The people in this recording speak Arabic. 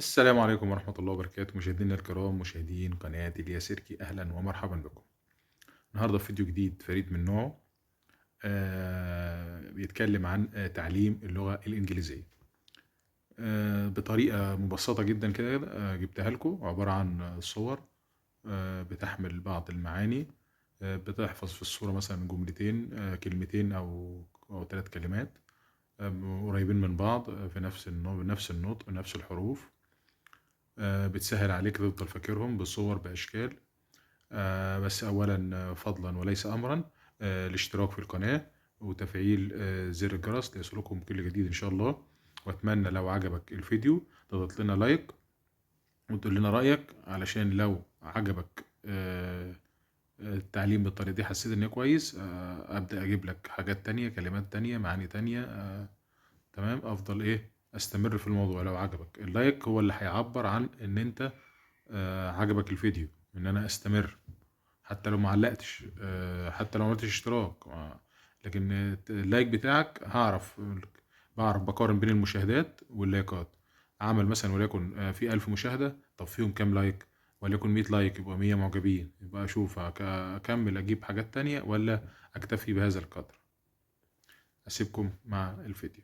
السلام عليكم ورحمة الله وبركاته مشاهدينا الكرام مشاهدين قناة الياسركي أهلا ومرحبا بكم. النهاردة في فيديو جديد فريد من نوعه. بيتكلم عن تعليم اللغة الإنجليزية بطريقة مبسطة جدا كده. جبتها لكم عبارة عن صور بتحمل بعض المعاني. بتحفظ في الصورة مثلا جملتين، كلمتين أو 3 كلمات قريبين من بعض في نفس النطق نفس الحروف. بتسهل عليك تفضل فاكرهم بصور بأشكال. بس أولا فضلا وليس أمرا الاشتراك في القناة وتفعيل زر الجرس ليصلكم كل جديد إن شاء الله. وأتمنى لو عجبك الفيديو تضغط لنا لايك وتقول لنا رأيك، علشان لو عجبك التعليم بالطريقة دي حسيت إنه كويس، أبدأ أجيب لك حاجات تانية، كلمات تانية، معاني تانية. تمام، أفضل أستمر في الموضوع. لو عجبك اللايك هو اللي هيعبر عن إن أنت عجبك الفيديو، ان انا استمر حتى لو معلقتش، حتى لو عملتش اشتراك. لكن اللايك بتاعك بعرف بقارن بين المشاهدات واللايكات. عمل مثلا وليكن في 1000 مشاهدة، طب فيهم كام لايك؟ وليكن 100 لايك يبقى 100 معجبين، يبقى اشوف اكمل اجيب حاجات تانية ولا اكتفي بهذا القدر. اسيبكم مع الفيديو.